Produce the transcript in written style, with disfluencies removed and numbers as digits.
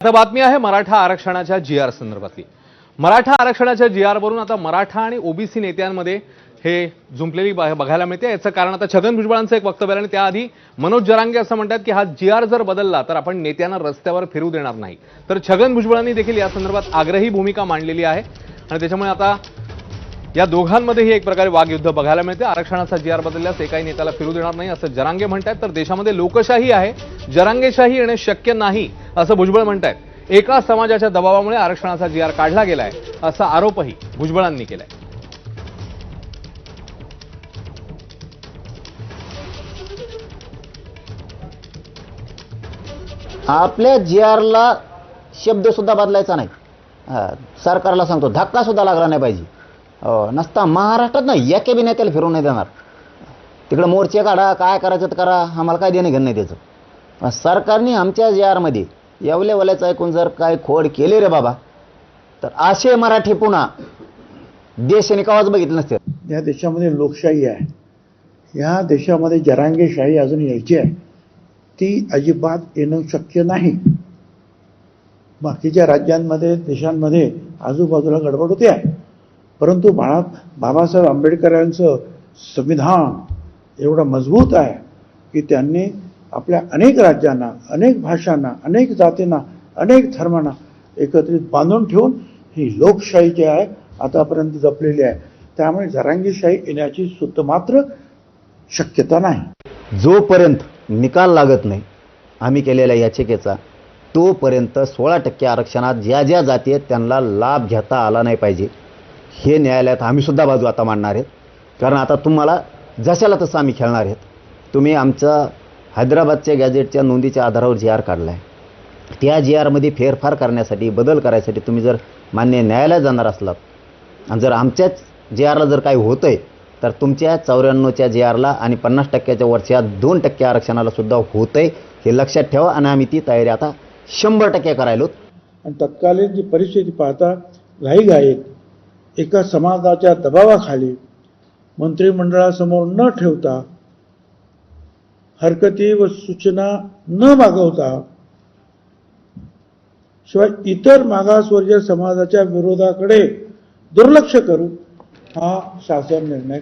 आता बातमी आहे मराठा आरक्षणाच्या जी-आर संदर्भातली। मराठा आरक्षणाच्या जी-आर वरून आता मराठा आणि ओबीसी नेत्यांमध्ये हे जुंपलेली बघायला मिळते। याचं कारण आता छगन भुजबळांचं एक वक्तव्य आणि त्याआधी मनोज जरांगे असं म्हणतात की हा जी-आर जर बदलला तर आपण नेत्यांना रस्त्यावर फिरू देणार नाही। तर छगन भुजबळांनी देखील या संदर्भात आग्रही भूमिका मांडलेली आहे आणि त्याच्यामुळे आता या दोघांमध्येही एक प्रकारे वागयुद्ध बघायला मिळते। आरक्षणाचा जी-आर बदलल्यास एकाही नेत्याला फिरू देणार नाही असं जरांगे म्हणतात, तर देशामध्ये लोकशाही आहे, जरांगेशाही येणे शक्य नाही असं भुजबळ म्हणतात। एका समाजाच्या दबावामुळे आरक्षणाचा जी-आर काढला गेलाय असा आरोपही भुजबळांनी केलाय। आपल्या जी-आरला शब्द सुद्धा बदलायचा नाही। सरकारला सांगतो धक्का सुद्धा लागला नाही पाहिजे। नसता महाराष्ट्रात नाही एके बी नेत्याला फिरवून नाही देणार। तिकडे मोर्चे काढा, काय करायचं तर करा, आम्हाला काय देणं घेणं नाही त्याचं। सरकारने आमच्या जी-आरमध्ये येवले वल्याचं ऐकून जर काय खोड केले रे बाबा, तर असे मराठी पुन्हा देशाने कवाच बघितलं नसते। या देशामध्ये लोकशाही आहे, या देशामध्ये जरांगेशाही अजून यायची आहे, ती अजिबात येणं शक्य नाही। बाकीच्या राज्यांमध्ये देशांमध्ये आजूबाजूला गडबड होते आहे, परंतु बाबासाहेब आंबेडकरांचं संविधान एवढं मजबूत आहे की त्यांनी आपल्या अनेक राज्यांना, अनेक भाषांना, अनेक जातींना, अनेक धर्मांना एकत्रित बांधून ठेवून ही लोकशाही जी आहे आतापर्यंत जपलेली आहे। त्यामुळे जरांगीशाही येण्याची सुद्धा मात्र शक्यता नाही। जोपर्यंत निकाल लागत नाही आम्ही केलेल्या याचिकेचा, तोपर्यंत 16% आरक्षणात ज्या ज्या जाती आहेत त्यांना लाभ घेता आला नाही पाहिजे। हे न्यायालयात आम्ही सुद्धा बाजू आता मांडणार आहेत, कारण आता तुम्हाला जशाला तसं आम्ही खेळणार आहेत। तुम्ही आमचा हैदराबादच्या गॅजेटच्या नोंदीच्या आधारावर जी-आर काढला आहे, त्या जी-आरमध्ये फेरफार करण्यासाठी, बदल करायसाठी तुम्ही जर मान्य न्यायालयात जाणार असलात आणि जर आमच्याच जी-आरला जर काही होतंय तर तुमच्या 94च्या जी-आरला आणि 50%च्या वरच्या 2% आरक्षणाला सुद्धा होतंय, हे लक्षात ठेवा। आणि आम्ही ती तयारी आता 100% करायलो। आणि तत्कालीन जी परिस्थिती पाहता घाईघाईत एका समाजाच्या दबावाखाली मंत्रिमंडळासमोर न ठेवता, हरकती व सूचना न मागवता, शिवाय इतर मागासवर्गीय समाजाच्या विरोधाकडे दुर्लक्ष करून हा शासन निर्णय